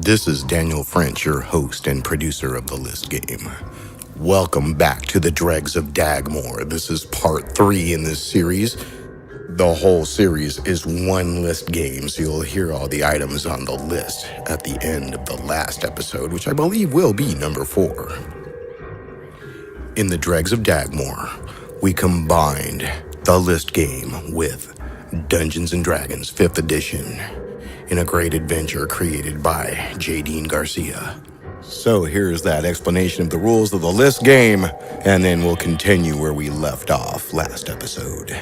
This is Daniel French, your host and producer of the List Game. Welcome back to the Dregs of Dagmore. This is part 3 in this series. The whole series is one list game, so you'll hear all the items on the list at the end of the last episode, which I believe will be number 4. In the Dregs of Dagmore, we combined the list game with Dungeons & Dragons 5th edition in a great adventure created by J. Garcia. So here's that explanation of the rules of the list game, and then we'll continue where we left off last episode.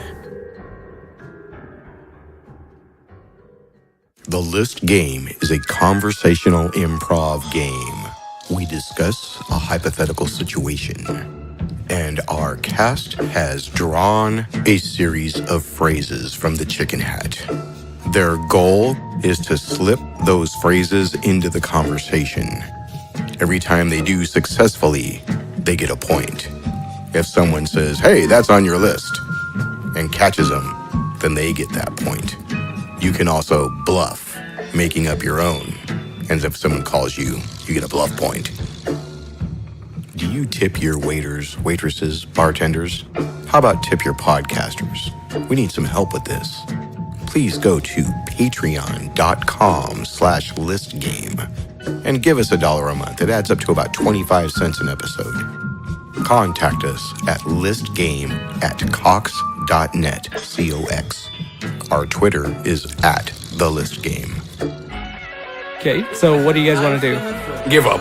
The list game is a conversational improv game. We discuss a hypothetical situation, and our cast has drawn a series of phrases from the chicken hat. Their goal is to slip those phrases into the conversation. Every time they do successfully, they get a point. If someone says, "Hey, that's on your list," and catches them, then they get that point. You can also bluff, making up your own. And if someone calls you, you get a bluff point. Do you tip your waiters, waitresses, bartenders? How about tip your podcasters? We need some help with this. Please go to patreon.com/listgame and give us $1 a month. It adds up to about 25 cents an episode. Contact us at listgame@cox.net, COX. Our Twitter is @thelistgame. Okay, so what do you guys want to do? Give up.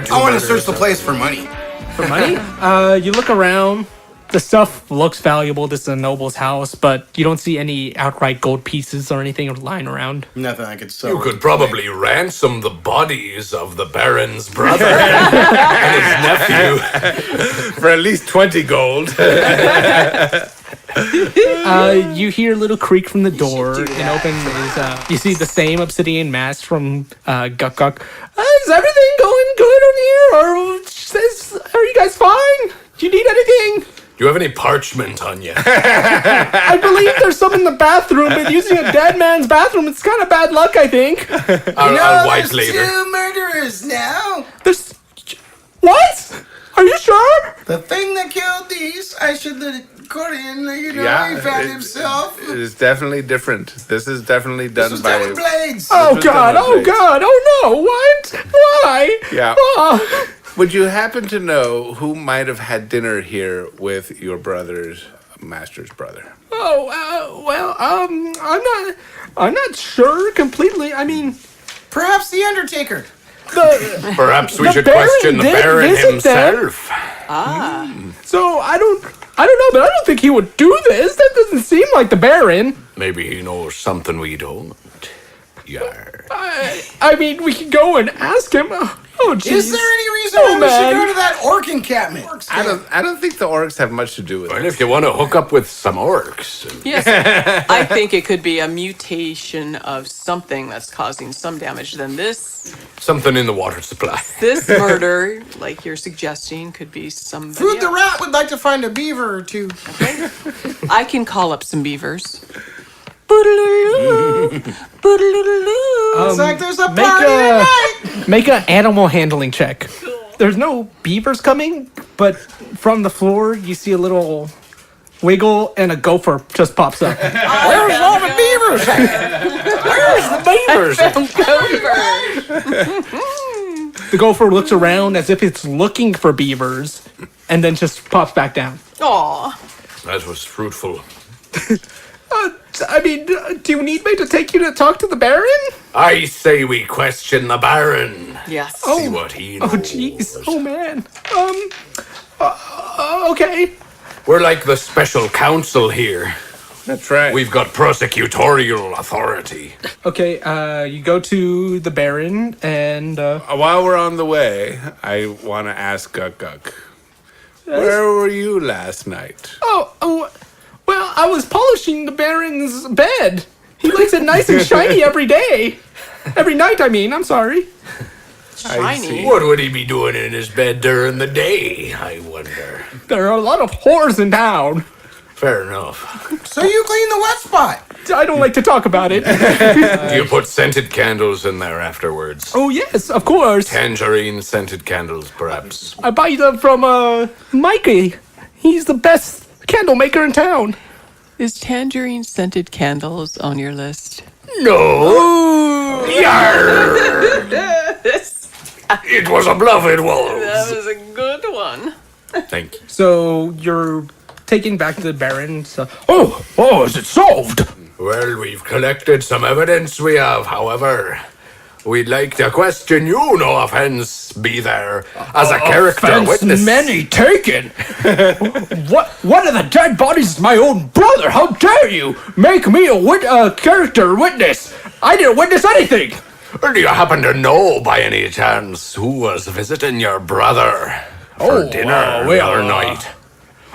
I want to search the place for money. For money? You look around. The stuff looks valuable. This is a noble's house, but you don't see any outright gold pieces or anything lying around. Nothing I could sell. You could probably ransom the bodies of the Baron's brother and his nephew for at least 20 gold. You hear a little creak from the door, and open is, you see the same obsidian mask from Guk Guk. Is everything going good on here? Or are you guys fine? Do you need anything? Do you have any parchment on you? I believe there's some in the bathroom, but using a dead man's bathroom, it's kind of bad luck, I think. I'll wipe later. There's 2 murderers now. There's... What? Are you sure? The thing that killed these, I should let it Korian, he found himself. It is definitely different. This is definitely done by... With blades. Oh God, oh no, what? Why? Yeah. Oh. Would you happen to know who might have had dinner here with your brother's master's brother? I'm not sure completely. I mean, Perhaps the Undertaker. Perhaps we should Baron question the did Baron visit himself. so I don't know, but I don't think he would do this. That doesn't seem like the Baron. Maybe he knows something we don't. Yar. I mean, we could go and ask him. Oh, jeez. Is there any reason why we should go to that orc encampment? I don't think the orcs have much to do with Well, it. if you want to hook up with some orcs. Yes, I think it could be a mutation of something that's causing some damage. Then this Something in the water supply. murder, like you're suggesting, could be somebody Food the else. Rat would like to find a beaver or 2. I can call up some beavers. It's like there's a party tonight. Make an animal handling check. There's no beavers coming, but from the floor you see a little wiggle and a gopher just pops up. Where's all the beavers at? Where's the beavers? The gopher looks around as if it's looking for beavers, and then just pops back down. Aw. That was fruitful. Do you need me to take you to talk to the Baron? I say we question the Baron. Yes. See what he knows. Oh, jeez. Oh, man. Okay. We're like the special counsel here. That's right. We've got prosecutorial authority. Okay, you go to the Baron, and, While we're on the way, I want to ask Guk Guk. Where were you last night? Well, I was polishing the Baron's bed. He likes it nice and shiny every day. Every night, I mean. I'm sorry. Shiny. What would he be doing in his bed during the day, I wonder? There are a lot of whores in town. Fair enough. So you clean the wet spot. I don't like to talk about it. Do you put scented candles in there afterwards? Oh, yes, of course. Tangerine scented candles, perhaps. I buy them from, Mikey. He's the best candle maker in town. Is tangerine scented candles on your list? No! Yarr! It was a bluffed wolf. That was a good one. Thank you. So you're taking back the Baron. So, is it solved? Well, we've collected some evidence we have, however. We'd like to question you, no offense, be there, as a character Offense witness. many taken. What are the dead bodies of my own brother? How dare you make me a character witness? I didn't witness anything. Or do you happen to know, by any chance, who was visiting your brother for dinner the other night?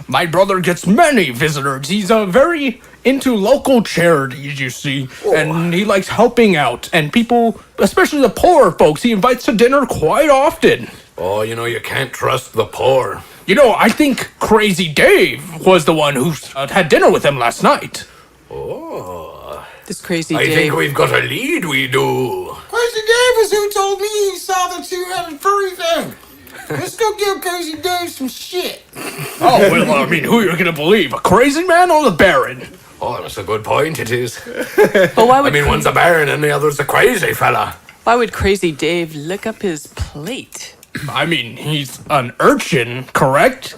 My brother gets many visitors. He's very into local charities, you see, and he likes helping out. And people, especially the poorer folks, he invites to dinner quite often. Oh, you know, you can't trust the poor. You know, I think Crazy Dave was the one who had dinner with him last night. Oh, This crazy I Dave. think we've got a lead, we do. Crazy Dave was who told me he saw the two-headed furry thing. Let's go give Crazy Dave some shit. Oh, well, I mean, who you're gonna believe? A crazy man or the Baron? Oh, that's a good point, it is. But why I would mean, one's a baron and the other's a crazy fella. why would crazy Dave lick up his plate? I mean, he's an urchin, correct?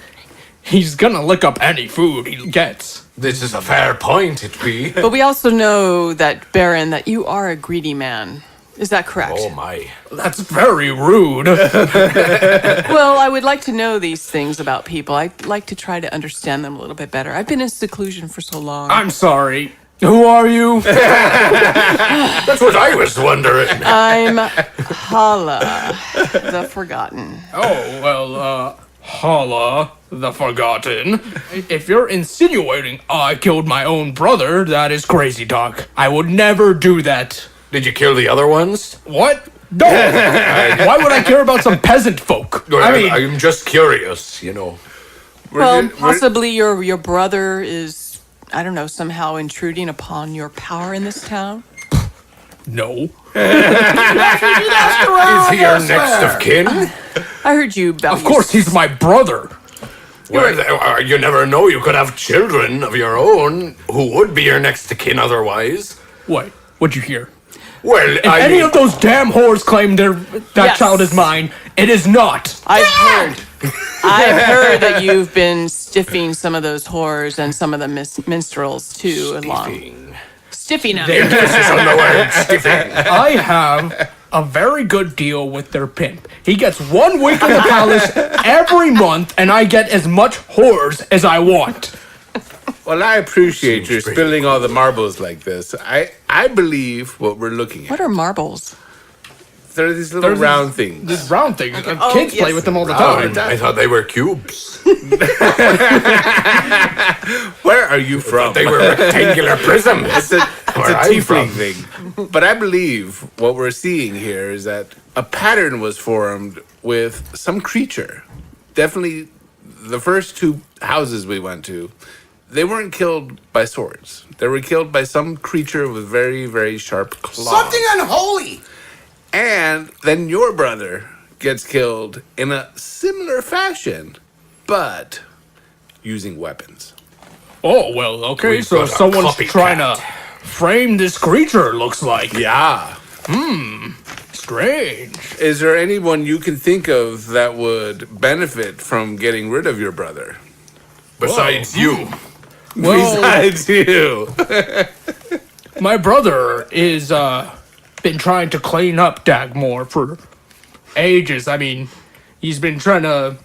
He's gonna lick up any food he gets. This is a fair point, it be. But we also know that, Baron, that you are a greedy man. Is that correct? Oh, my. That's very rude. Well, I would like to know these things about people. I'd like to try to understand them a little bit better. I've been in seclusion for so long. I'm sorry. Who are you? That's what I was wondering. I'm Hala, the Forgotten. Oh, well, Hala, the Forgotten. If you're insinuating I killed my own brother, that is crazy talk. I would never do that. Did you kill the other ones? What? No! Why would I care about some peasant folk? I mean, I'm just curious, you know. Well, possibly your brother is, I don't know, somehow intruding upon your power in this town. no. Is he your next of kin? I heard you about. Of course, he's my brother. Well, you never know. You could have children of your own who would be your next of kin otherwise. Wait, what'd you hear? Well, If any of those damn whores claim that Yes. child is mine, it is not. I've heard that you've been stiffing some of those whores and some of the minstrels too, along. Stiffing them. emphasis on the word stiffing. I have a very good deal with their pimp. He gets 1 week in the palace every month, and I get as much whores as I want. Well, I appreciate you pretty spilling all the marbles like this. I believe what we're looking at. What are marbles? There are these little There's round things. These round things. Oh, Kids play yes. with them all the Oh, time. I thought they were cubes. Where are you from? They were rectangular prisms. It's a Where I'm tiefling from. thing. But I believe what we're seeing here is that a pattern was formed with some creature. Definitely the first 2 houses we went to, they weren't killed by swords. They were killed by some creature with very, very sharp claws. Something unholy. And then your brother gets killed in a similar fashion, but using weapons. Oh, well, okay, We've so got a someone's copycat. trying to frame this creature, looks like. Yeah. Strange. Is there anyone you can think of that would benefit from getting rid of your brother? Besides you. Well, Besides you. my brother is, been trying to clean up Dagmore for ages. I mean, he's been trying to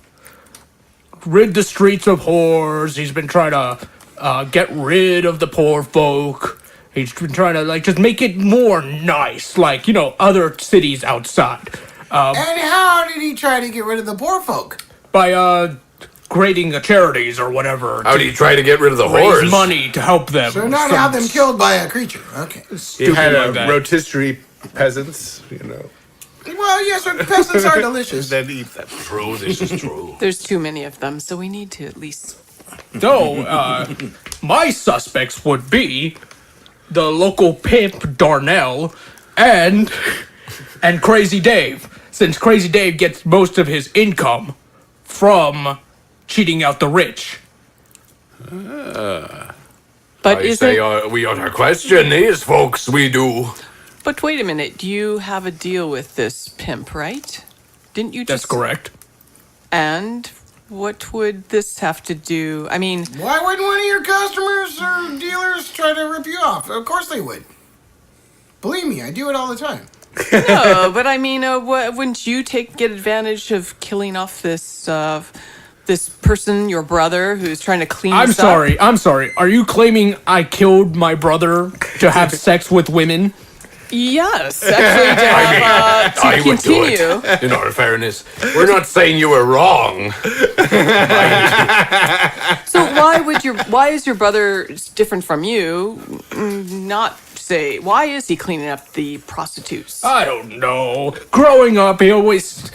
rid the streets of whores. He's been trying to get rid of the poor folk. He's been trying to, like, just make it more nice, like, you know, other cities outside. And how did he try to get rid of the poor folk? By, creating charities or whatever. How do you try to get rid of the raise whores? money to help them. So not Some have them killed by a creature. Okay. You stupid had like a that. rotisserie peasants, you know. Well, yes, but peasants are delicious. Then eat them. True, this is true. There's too many of them, so we need to at least So, my suspects would be the local pimp Darnell and Crazy Dave, since Crazy Dave gets most of his income from cheating out the rich. But I say we ought to question these folks, we do. But wait a minute, you have a deal with this pimp, right? Didn't you just... That's correct. And what would this have to do? I mean... Why wouldn't one of your customers or dealers try to rip you off? Of course they would. Believe me, I do it all the time. No, but I mean, wouldn't you get advantage of killing off this person, your brother, who's trying to clean I'm this up? I'm sorry. Are you claiming I killed my brother to have sex with women? Yes, actually, to I would do continue. it. In all fairness, we're not saying you were wrong. So why is your brother different from you? Not say, why is he cleaning up the prostitutes? I don't know. Growing up, he always,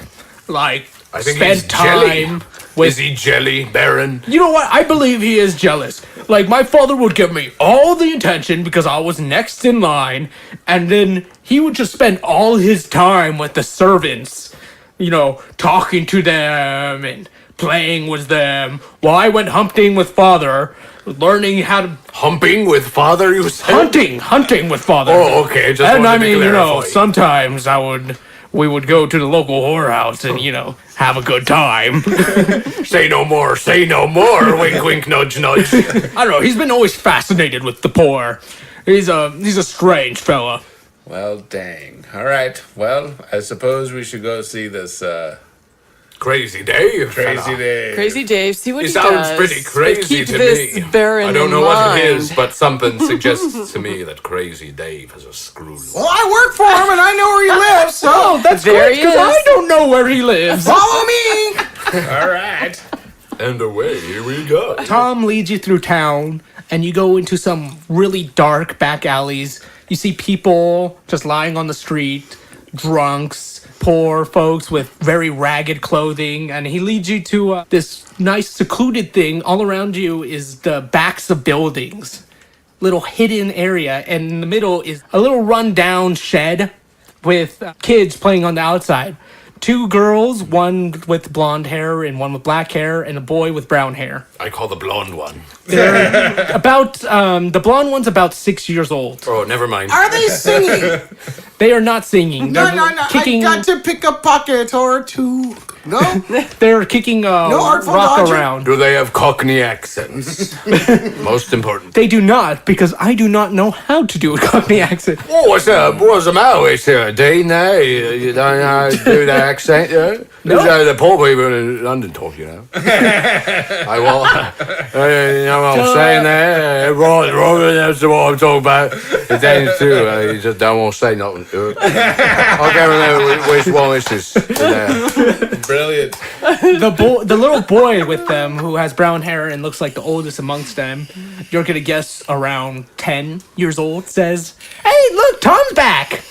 I think he's spent jelly. time with... Is he jelly, Baron? You know what? I believe he is jealous. Like, my father would give me all the attention because I was next in line, and then he would just spend all his time with the servants, you know, talking to them and playing with them, while I went hunting with father, learning how to... Humping with father, you said? Hunting with father. Oh, okay, just And wanted I to mean, you know, clarify. sometimes we would go to the local whorehouse and, you know, have a good time. Say no more, wink, wink, nudge, nudge. I don't know, he's been always fascinated with the poor. He's a strange fella. Well, dang. All right. Well, I suppose we should go see this Crazy Dave. Crazy fella. Dave. Crazy Dave, see what He he sounds does. pretty But crazy keep to this me. Baron I don't in know what it mind. is, but something suggests to me that Crazy Dave has a screw. Well, I work for him and I know where he lives, so Oh, that's There great, he because is. I don't know where he lives. follow me. All right. And away we go. Tom leads you through town, and you go into some really dark back alleys. You see people just lying on the street, drunks, poor folks with very ragged clothing, and he leads you to this nice secluded thing. All around you is the backs of buildings, little hidden area, and in the middle is a little rundown shed with kids playing on the outside. 2 girls, one with blonde hair and one with black hair, and a boy with brown hair. I call the blonde one. They're about, the blonde one's about 6 years old. Oh, never mind. Are they singing? They are not singing. No, They're no. kicking, I got to pick a pocket or two. No? they're kicking Artful rock Dodger? around. Do they have Cockney accents? Most important. They do not, because I do not know how to do a Cockney accent. Oh, what's the matter with you, Dean? You don't know how to do the accent, yeah? No. The poor people in London talk, you know. I want, you know what I'm saying there? Right, that's what I'm talking about. The Danes too, you just don't want to say nothing to it. I can't remember which one this is. Brilliant. The little boy with them, who has brown hair and looks like the oldest amongst them, you're gonna guess around 10 years old, says, "Hey, look, Tom's back!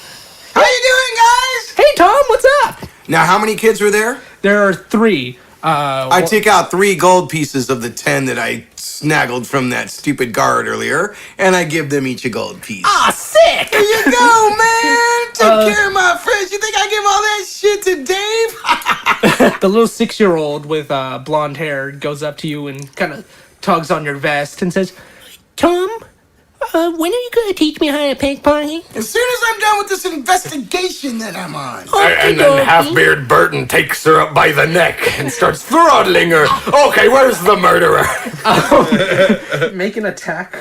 How you doing, guys? Hey, Tom, what's up?" Now, how many kids were there? There are 3. I take out 3 gold pieces of the 10 that I snaggled from that stupid guard earlier, and I give them each a gold piece. Ah, sick! There you go, man! Take care of my friends. You think I give all that shit to Dave? The little 6-year-old with blonde hair goes up to you and kind of tugs on your vest and says, "Tom, when are you going to teach me how to pickpocket?" As soon as I'm done with this investigation that I'm on. And then Half-Beard Burton takes her up by the neck and starts throttling her. Okay, where's the murderer? Make an attack.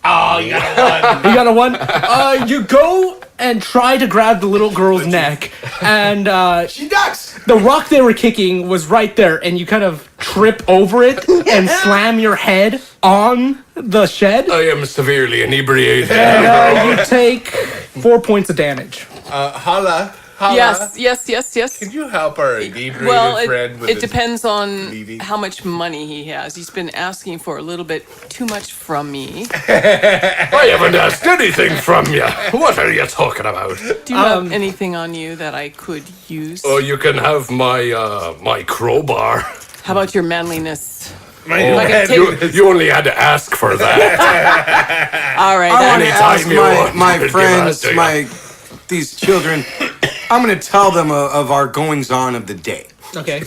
Oh, you got a 1. You got a 1? You go and try to grab the little girl's neck, and She ducks! the rock they were kicking was right there, and you kind of trip over it and slam your head on the shed. I am severely inebriated. And you take 4 points of damage. Hala. Yes. Can you help our inebriated Well, friend with it his depends on bleeding? how much money he has. He's been asking for a little bit too much from me. I haven't asked anything from you. What are you talking about? Do you have anything on you that I could use? Oh, you can have my crowbar. How about your manliness? You only had to ask for that. All right. I want to Anytime ask you want, my give friends, that to you. these children. I'm going to tell them of our goings on of the day. Okay.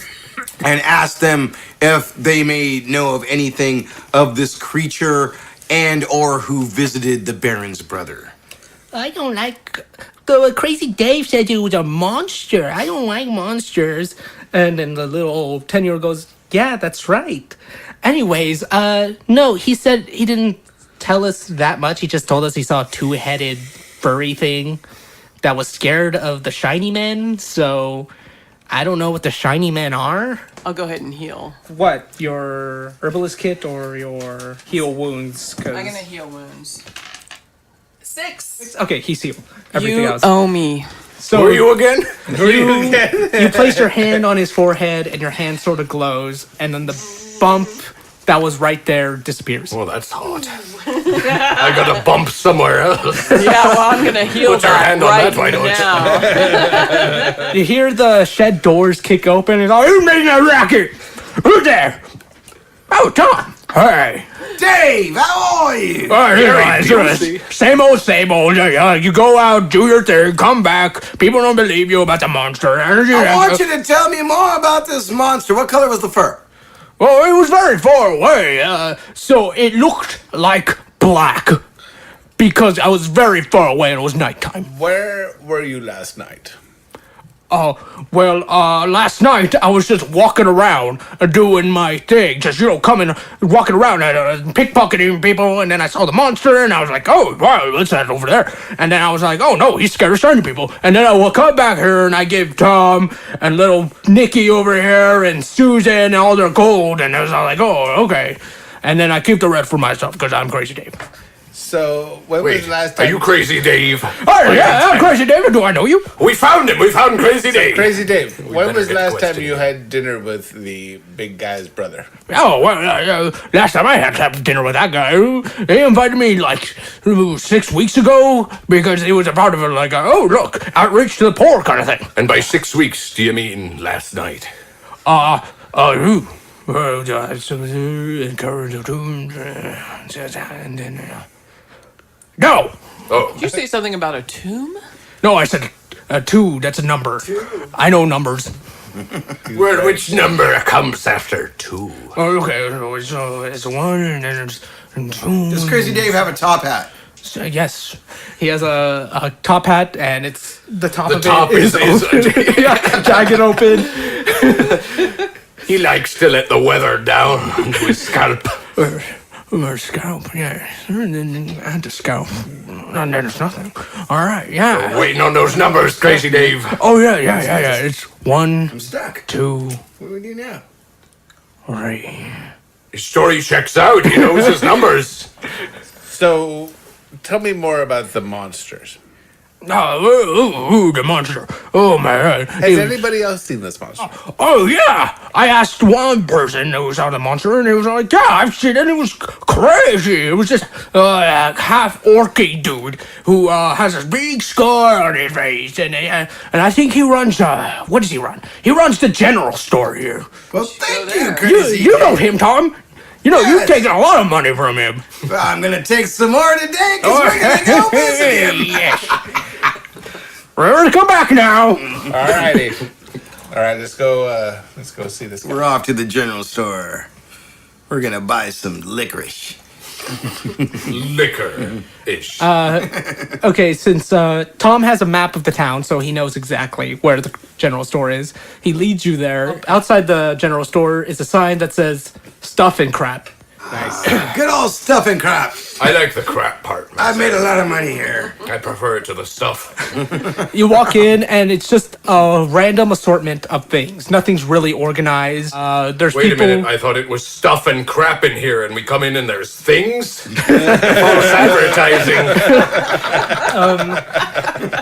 And ask them if they may know of anything of this creature and or who visited the Baron's brother. I don't like... The crazy Dave said it was a monster. I don't like monsters. And then the little 10-year-old goes, yeah, that's right. Anyways, no, he said he didn't tell us that much. He just told us he saw a two-headed furry thing that was scared of the shiny men. So I don't know what the shiny men are. I'll go ahead and heal. What? Your herbalist kit or your heal wounds? I'm going to heal wounds. 6. Okay, he's healed. Everything You else. owe me. So Who are you again? you place your hand on his forehead and your hand sort of glows, and then the bump that was right there disappears. Well, that's hot. I got a bump somewhere else. Yeah, well, I'm going to heal Put your that hand on right that, why don't you? now. You hear the shed doors kick open, and who's making that racket? Who's there? Oh, Tom. Hey. Dave, how are you? Same old, same old. You go out, do your thing, come back. People don't believe you about the monster. I want you to tell me more about this monster. What color was the fur? Well, it was very far away, so it looked like black. Because I was very far away and it was nighttime. Where were you last night? Oh, well, last night I was just walking around doing my thing. Just, walking around and pickpocketing people. And then I saw the monster and I was like, oh, wow, let's head over there. And then I was like, oh, no, he's scared of shiny people. And then I will come back here and I give Tom and little Nikki over here and Susan all their gold. And I was all like, oh, okay. And then I keep the rest for myself because I'm Crazy Dave. So, when was Wait, the last are time? you Crazy Dave? Oh, yeah, I'm Crazy Dave. Do I know you? We found him. We found Crazy Dave. Crazy Dave, when better was the get last time questioned. you had dinner with the big guy's brother? Oh, well, last time I had to have dinner with that guy, he invited me like 6 weeks ago because it was a part of it, like, oh, look, outreach to the poor kind of thing. And by 6 weeks, do you mean last night? No, Oh, Did you say something about a tomb? no, I said 2, that's a number. I know numbers. which number comes after 2? Oh, okay, so it's 1 and then it's 2. Does Crazy Dave have a top hat? Yes, he has a top hat and it's the top The of top it is yeah, jagged open. He likes to let the weather down to his scalp. Or scalp, yeah. And then the scalp. And then it's nothing. All right, yeah. Waiting on those numbers, Crazy Dave. Oh, yeah. It's 1, I'm stuck. 2, What do we do now? 3. His story checks out. He knows his numbers. So, tell me more about the monsters. Oh, the monster. Oh, man. Has anybody else seen this monster? Oh, yeah. I asked one person who saw the monster, and he was like, yeah, I've seen it. It was crazy. It was just a half-orcy dude who has a big scar on his face. And I think he runs, what does he run? He runs the general store here. Well, thank you, Crazy You know Dave. him, Tom. You know, you've Yes. taken a lot of money from him. Well, I'm going to take some more today because we're going to go visit him. Yes. Remember to come back now. Alrighty. All right, let's go see this guy. We're off to the general store. We're going to buy some licorice. Liquor-ish. Okay, since Tom has a map of the town, so he knows exactly where the general store is, he leads you there. Outside the general store is a sign that says stuff and crap. Nice. Good old stuff and crap. I like the crap part. I've made a lot of money here. I prefer it to the stuff. You walk in, and it's just a random assortment of things. Nothing's really organized. There's Wait people. a minute, I thought it was stuff and crap in here, and we come in and there's things? False advertising.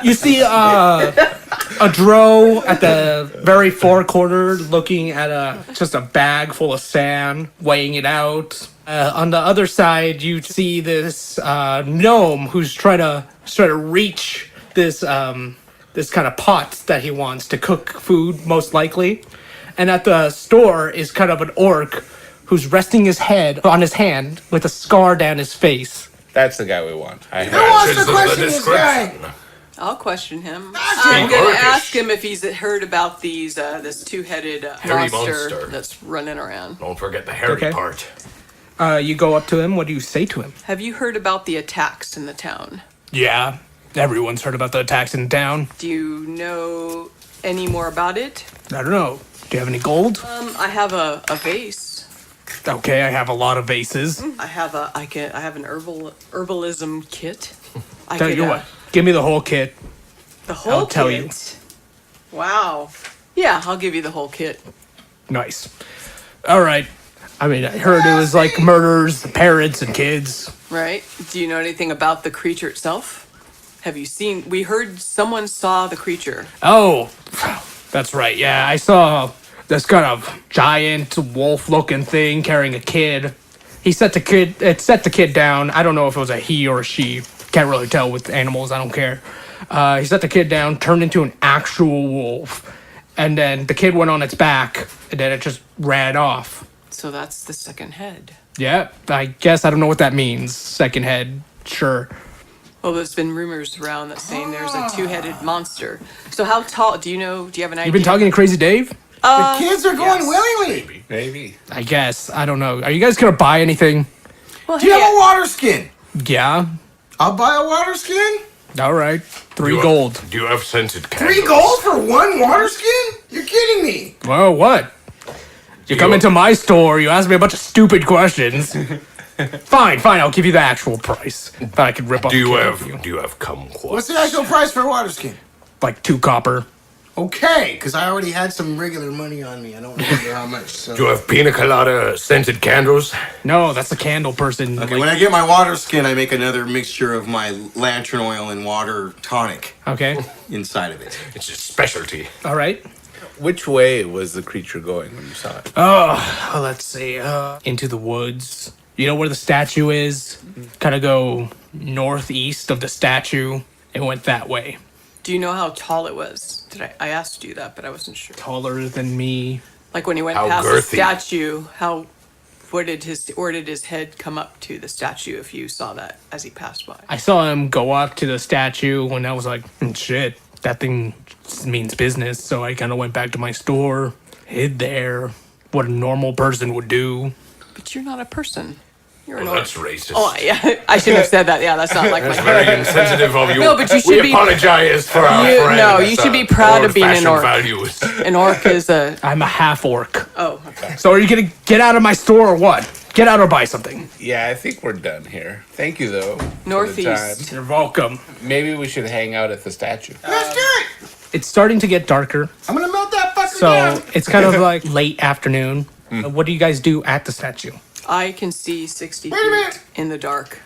You see a drow at the very far corner looking at just a bag full of sand, weighing it out. On the other side, you see this gnome who's trying to reach this kind of pot that he wants to cook food, most likely. And at the store is kind of an orc who's resting his head on his hand with a scar down his face. That's the guy we want. Who wants to question this guy? I'll question him. I'm I'm going to orcish. ask him if he's heard about these this two-headed Hairy monster monster. that's running around. Don't forget the hairy Okay. part. You go up to him. What do you say to him? Have you heard about the attacks in the town? Yeah, everyone's heard about the attacks in town. Do you know any more about it? I don't know. Do you have any gold? I have a vase. Okay, I have a lot of vases. I have an herbalism kit. I Tell could, you what, give me the whole kit. the whole I'll tell kit. you. Wow. Yeah, I'll give you the whole kit. Nice. All right. I mean, I heard it was like murders, parents, and kids. Right? Do you know anything about the creature itself? Have you seen? We heard someone saw the creature. Oh, that's right. Yeah, I saw this kind of giant wolf-looking thing carrying a kid. It set the kid down. I don't know if it was a he or a she. Can't really tell with animals. I don't care. He set the kid down, turned into an actual wolf, and then the kid went on its back, and then it just ran off. So that's the second head. Yeah, I guess I don't know what that means. Second head, sure. Well, there's been rumors around that saying there's a two-headed monster. So how tall? Do you have an idea? You've been talking to Crazy Dave? The kids are going willingly. Maybe. I guess. I don't know. Are you guys gonna buy anything? Well, Do you have a water skin? Yeah. I'll buy a water skin. All right. 3 Do you gold. Do you have scented candles? 3 gold for 1 water skin? You're kidding me. Well, what? You come into my store, you ask me a bunch of stupid questions. Fine, I'll give you the actual price. But I could rip off Do you the kid have with you. Do you have kumquats? What's the actual price for a water skin? Like 2 copper. Okay, because I already had some regular money on me. I don't remember how much. So. Do you have pina colada scented candles? No, that's the candle person. Okay, when I get my water skin, I make another mixture of my lantern oil and water tonic Okay. inside of it. It's a specialty. All right. Which way was the creature going when you saw it? Oh, let's see. Into the woods. You know where the statue is? Kind of go northeast of the statue. It went that way. Do you know how tall it was? I asked you that, but I wasn't sure. Taller than me. Like when he went How past girthy. the statue, where did his head come up to the statue if you saw that as he passed by? I saw him go up to the statue when I was like, shit, that thing means business. So I kind of went back to my store, hid there, what a normal person would do. But you're not a person. You're an Well, orc. that's racist. Oh, yeah. I shouldn't have said that. Yeah, that's not like That's my. very insensitive of you. No, but you should we be- apologize for our You- friends. no, you should be proud of being an old-fashioned orc. values. An orc is a. I'm a half-orc. Oh, okay. So are you going to get out of my store or what? Get out or buy something. Yeah, I think we're done here. Thank you, though. for the Northeast. time. You're welcome. Maybe we should hang out at the statue. Let's do it. It's starting to get darker. I'm gonna melt that fucker So down. it's kind of like late afternoon. What do you guys do at the statue? I can see 60 Wait a minute. feet in the dark.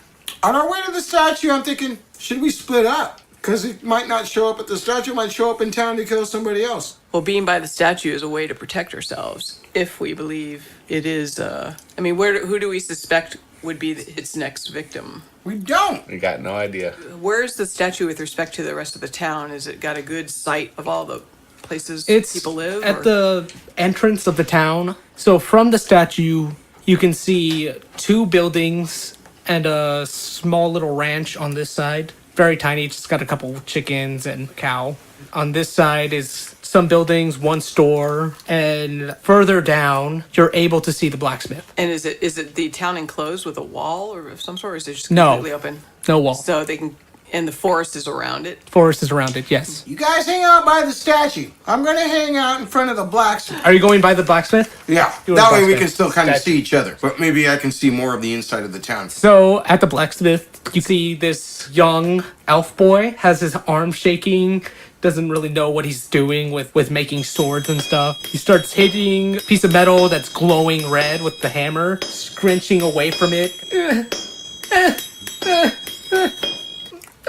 On our way to the statue, I'm thinking, should we split up? Because it might not show up at the statue, it might show up in town to kill somebody else. Well, being by the statue is a way to protect ourselves, if we believe it is. I mean, who do we suspect would be its next victim? We don't. We got no idea. Where's the statue with respect to the rest of the town? Is it got a good sight of all the places It's people live? at or- the entrance of the town. So from the statue, you can see 2 buildings and a small little ranch on this side. Very tiny, it's just got a couple chickens and a cow. On this side is some buildings, 1 store, and further down, you're able to see the blacksmith. And is it the town enclosed with a wall or of some sort, or is it just No. completely open? No wall. So they can, and the forest is around it. Forest is around it, yes. You guys hang out by the statue. I'm gonna hang out in front of the blacksmith. Are you going by the blacksmith? Yeah, You that want way we blacksmith can still kind of statue. see each other. But maybe I can see more of the inside of the town. So at the blacksmith, you see this young elf boy has his arm shaking, doesn't really know what he's doing with making swords and stuff. He starts hitting a piece of metal that's glowing red with the hammer, scrunching away from it.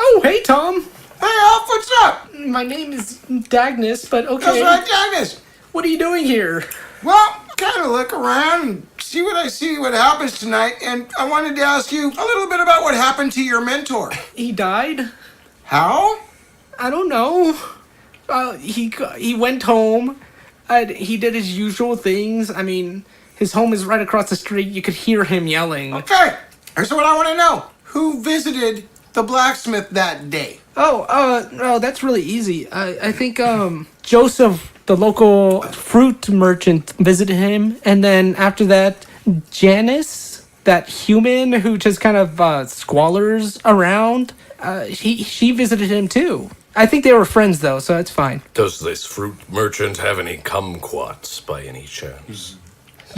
Oh, hey, Tom. Hey, Alf, what's up? My name is Dagnus, but That's okay. right, Agnes. What are you doing here? Well, kind of look around and see what I see, what happens tonight. And I wanted to ask you a little bit about what happened to your mentor. He died? How? I don't know. He went home. He did his usual things. I mean, his home is right across the street. You could hear him yelling. Okay. Here's what I want to know. Who visited the blacksmith that day? Oh, that's really easy. I think, Joseph, the local fruit merchant, visited him. And then after that, Janice, that human who just kind of, squallers around, she visited him too. I think they were friends though, so that's fine. Does this fruit merchant have any kumquats by any chance?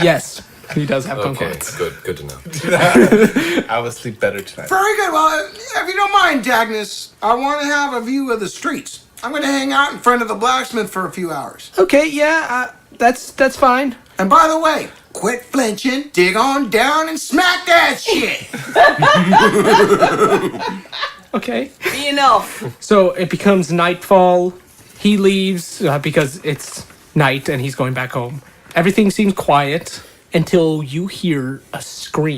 Yes, he does have Okay, kumquats. good to know. I will sleep better tonight. Very good. Well, if you don't mind, Agnes, I want to have a view of the streets. I'm going to hang out in front of the blacksmith for a few hours. Okay, yeah, that's fine. And by the way, quit flinching, dig on down, and smack that shit. Okay. Be an elf. So it becomes nightfall. He leaves because it's night and he's going back home. Everything seems quiet until you hear a scream.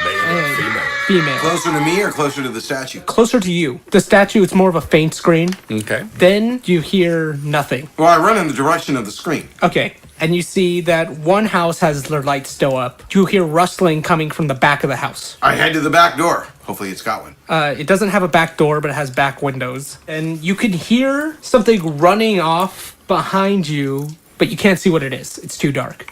Male or female? Female. Closer to me or closer to the statue? Closer to you. The statue, it's more of a faint scream. Okay. Then you hear nothing. Well, I run in the direction of the scream. Okay. And you see that one house has their lights still up. You hear rustling coming from the back of the house. I head to the back door. Hopefully it's got one. It doesn't have a back door, but it has back windows. And you can hear something running off behind you, but you can't see what it is. It's too dark.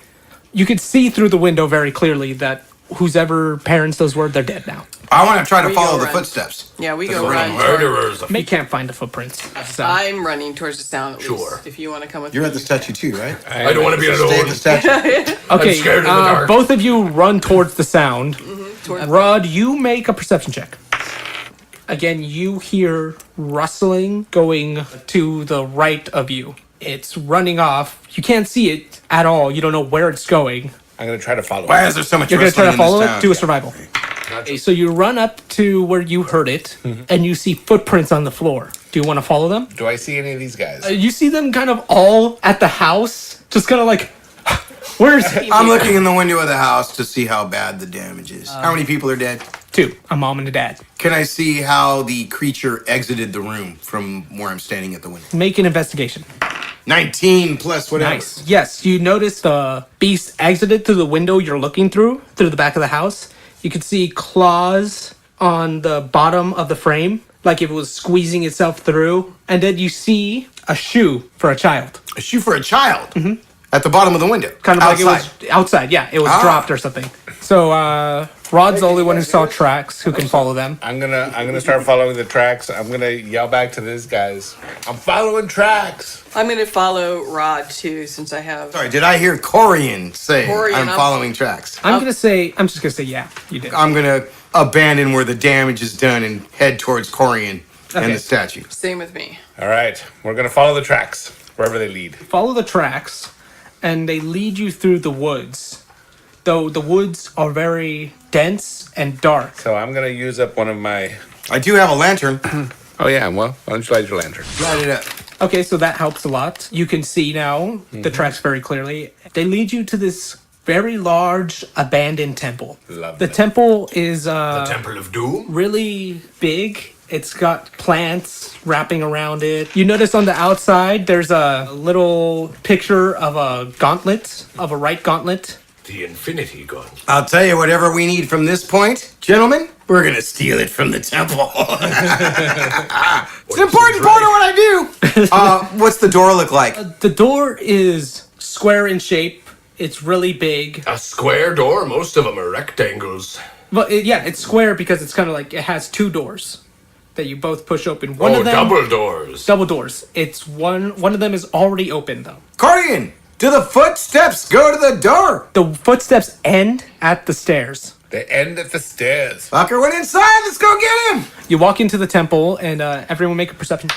You can see through the window very clearly that whoever parents those were, they're dead now. I want to try to We follow go the run. footsteps. Yeah, we go We're run. Murderers. You can't find the footprints. So. I'm running towards the sound at Sure. least. If you want to come with You're me. at the statue too, right? I don't want to be Stay at alone. the statue. Okay, scared of the dark. both of you run towards the sound. Toward- Rod, you make a perception check. Again, you hear rustling going to the right of you. It's running off. You can't see it at all. You don't know where it's going. I'm going to try to follow Why it. is there so much You're going to wrestling try to in this follow town? it? Do a survival. Okay, so you run up to where you heard it, and you see footprints on the floor. Do you want to follow them? Do I see any of these guys? You see them kind of all at the house, just kind of like, where's I'm looking in the window of the house to see how bad the damage is. How many people are dead? two? A mom and a dad. Can I see how the creature exited the room from where I'm standing at the window? Make an investigation. 19 plus whatever. Nice. Yes, you notice the beast exited through the window you're looking through the back of the house. You can see claws on the bottom of the frame, like if it was squeezing itself through. And then you see a shoe for a child. A shoe for a child? Mm-hmm. At the bottom of the window? Kind of outside. like it was outside. Yeah, it was dropped or something. So, Rod's the only one who saw tracks who can follow them. I'm gonna start following the tracks. I'm gonna yell back to these guys. I'm following tracks. I'm going to follow Rod too, since I have. Sorry, did I hear Korian say Korian, I'm I'm- following tracks? I'm just gonna say, yeah, you did. I'm gonna abandon where the damage is done and head towards Korian Okay. and the statue. Same with me. All right, we're gonna follow the tracks wherever they lead. Follow the tracks, and they lead you through the woods. Though the woods are very dense and dark. So I'm gonna use up one of my. I do have a lantern. Oh yeah, well, why don't you light your lantern? Light it up. Okay, so that helps a lot. You can see now the tracks very clearly. They lead you to this very large abandoned temple. Love The it. temple is Temple of Doom? really big. It's got plants wrapping around it. You notice on the outside there's a little picture of a gauntlet, of a right gauntlet. The Infinity Gun. I'll tell you whatever we need from this point, gentlemen. We're gonna steal it from the temple. It's an important part of what I do. What's the door look like? The door is square in shape. It's really big. A square door? Most of them are rectangles. But it's square because it's kind of like it has two doors that you both push open. One Oh, of them double doors. double doors. It's one of them is already open though. Korian, do the footsteps go to the door? The footsteps end at the stairs. They end at the stairs. Fucker went inside. Let's go get him. You walk into the temple and everyone make a perception.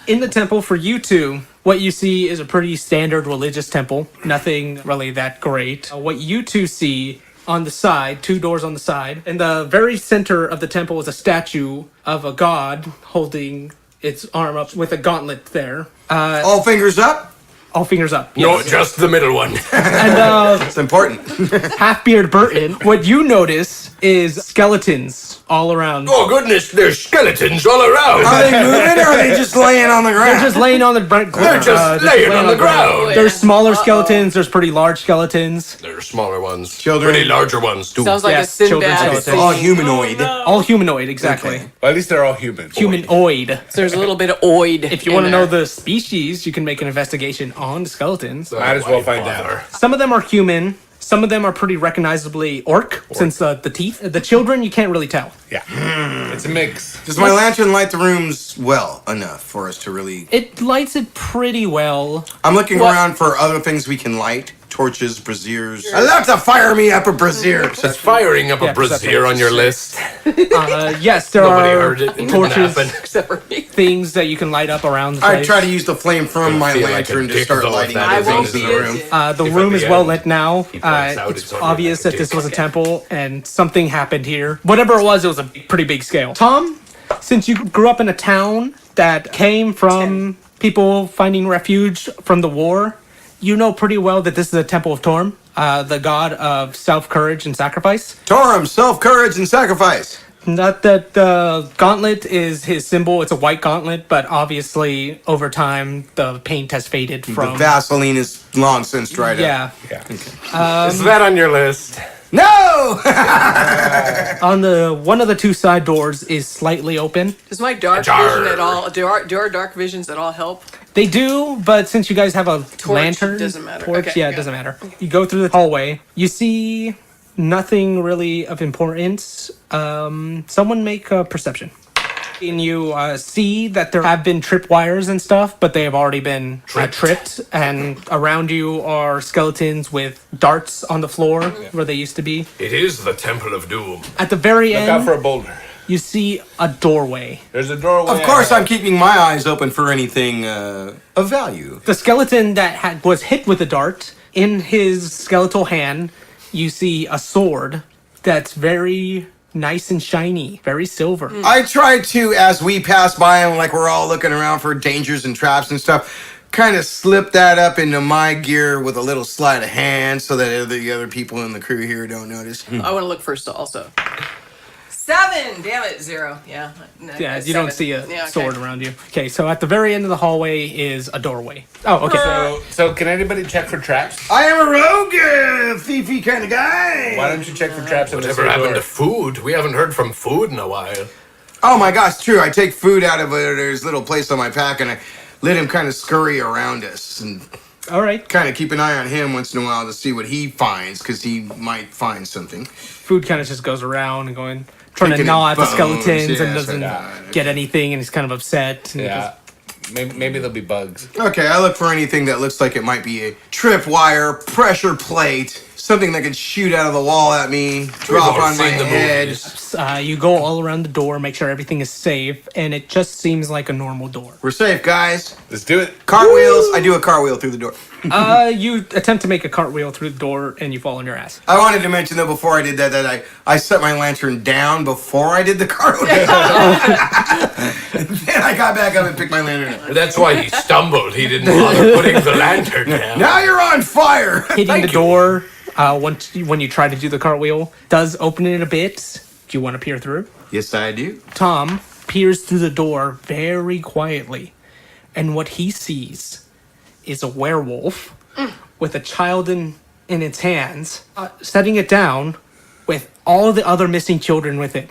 In the temple for you two, what you see is a pretty standard religious temple. Nothing really that great. What you two see on the side, two doors on the side, in the very center of the temple is a statue of a god holding its arm up with a gauntlet there. All fingers up. All fingers up. No, Yes. just the middle one. And It's important. Half-Beard Burton, what you notice is skeletons all around. Oh goodness, there's skeletons all around. Are they moving or are they just laying on the ground? They're just laying on the ground. They're just laying on the ground. There's smaller skeletons. There's pretty large skeletons. There are smaller ones. Children. Pretty larger ones, too. Sounds like Yes, a children's Sinbad. skeletons. All humanoid. All humanoid, exactly. Okay. Well, at least they're all human. Humanoid. So there's a little bit of oid. If you want to know the species, you can make an investigation on the skeletons. Might as well Why find bother? out. Some of them are human. Some of them are pretty recognizably orc, since the teeth. The children, you can't really tell. Yeah. It's a mix. Does my lantern light the rooms well enough for us to really... It lights it pretty well. I'm looking around for other things we can light. Torches, braziers. I'd love to fire me up a brazier. That's firing up a Yeah, brazier on your list. Yes, there Nobody are heard it. It didn't torches, happen. Except for me. things that you can light up around the I place. try to use the flame from my feel like a lantern to dick start though if lighting that other is things in the honest. room. The If room at is the well end lit now. he points out It's it's only obvious like a that this dick. was a temple and something happened here. Whatever it was a pretty big scale. Tom, since you grew up in a town that came from people finding refuge from the war, you know pretty well that this is a temple of Torm, the god of self-courage and sacrifice. Torum, self-courage, and sacrifice. Not that the gauntlet is his symbol. It's a white gauntlet, but obviously over time the paint has faded The from. Vaseline is long since dried up. Yeah. Is that on your list? No! On the one of the two side doors is slightly open. Does my dark Ajar. vision at all? Do our dark visions at all help? They do, but since you guys have a lantern, doesn't matter. torch, Okay, yeah, it got doesn't it. matter. You go through the hallway. You see nothing really of importance. Someone make a perception. And you see that there have been tripwires and stuff, but they have already been tripped. And around you are skeletons with darts on the floor where they used to be. It is the Temple of Doom. At the very Look out end, for a boulder. you see a doorway. There's a doorway. Of course, ahead. I'm keeping my eyes open for anything of value. The skeleton that was hit with a dart, in his skeletal hand, you see a sword that's very nice and shiny, very silver. I try to, as we pass by and like we're all looking around for dangers and traps and stuff, kind of slip that up into my gear with a little sleight of hand so that the other people in the crew here don't notice. I want to look first also. 7! Damn it, 0. Yeah. No, Yeah, you 7. don't see a Yeah, okay. sword around you. Okay, so at the very end of the hallway is a doorway. Oh, okay. So can anybody check for traps? I am a rogue, thiefy kind of guy. Why don't you check for traps in this Whatever happened to door? food? We haven't heard from food in a while. Oh my gosh, true. I take food out of there's little place on my pack and I let him kind of scurry around us and All right. kind of keep an eye on him once in a while to see what he finds because he might find something. Food kind of just goes around and trying to Picking gnaw at at the bones, skeletons yeah, and doesn't get anything, and he's kind of upset. And Yeah. Maybe there'll be bugs. Okay, I look for anything that looks like it might be a tripwire, pressure plate, something that could shoot out of the wall at me, drop all on my seen the head. movies. you go all around the door, make sure everything is safe, and it just seems like a normal door. We're safe, guys. Let's do it. Cartwheels. I do a cartwheel through the door. You attempt to make a cartwheel through the door, and you fall on your ass. I wanted to mention though before I did that I set my lantern down before I did the cartwheel. Then I got back up and picked my lantern up. That's why he stumbled. He didn't bother putting the lantern down. Now you're on fire. Hitting the door when you try to do the cartwheel does open it a bit. Do you want to peer through? Yes, I do. Tom peers through the door very quietly, and what he sees is a werewolf with a child in its hands, setting it down with all the other missing children with it.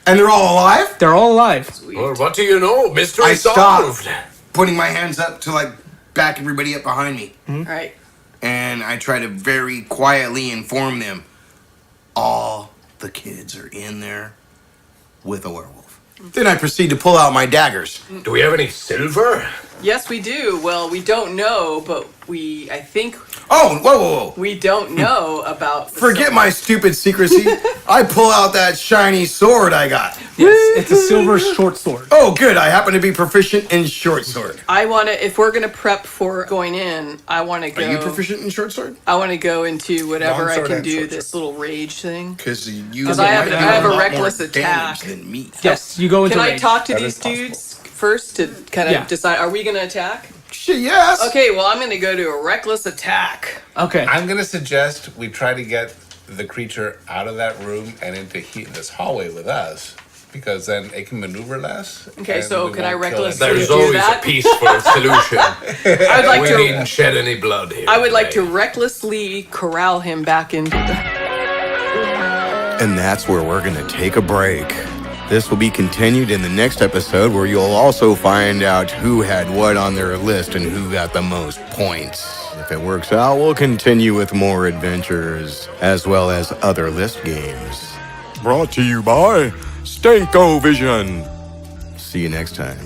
And they're all alive? They're all alive. Well, what do you know? Mystery I solved. stopped putting my hands up to like back everybody up behind me. All right. And I try to very quietly inform them all the kids are in there with a werewolf. Then I proceed to pull out my daggers. Do we have any silver? Yes, we do. Well, we don't know, but I think Oh, whoa. we don't know about the Forget my stupid secrecy. I pull out that shiny sword I got. Yes, it's a silver short sword. Oh, good. I happen to be proficient in short sword. I want to, if we're going to prep for going in, I want to go. Are you proficient in short sword? I want to go into whatever Long I sword can and do, short this little rage thing. Because you 'Cause I have- might I do have a lot reckless more damage attack. than me. Yes, you go into Can I rage. talk to That these is possible. dudes first to kind of Yeah. decide, are we going to attack? Shit, yes. Okay, well, I'm going to go to a reckless attack. Okay. I'm gonna suggest we try to get the creature out of that room and into this hallway with us, because then it can maneuver less. Okay, and so we can I won't kill recklessly it. There's do always that? a peaceful solution. I would like We to. needn't shed any blood here. I would like to today. recklessly corral him back into the. And that's where we're going to take a break. This will be continued in the next episode, where you'll also find out who had what on their list and who got the most points. If it works out, we'll continue with more adventures, as well as other list games. Brought to you by Stanko Vision. See you next time.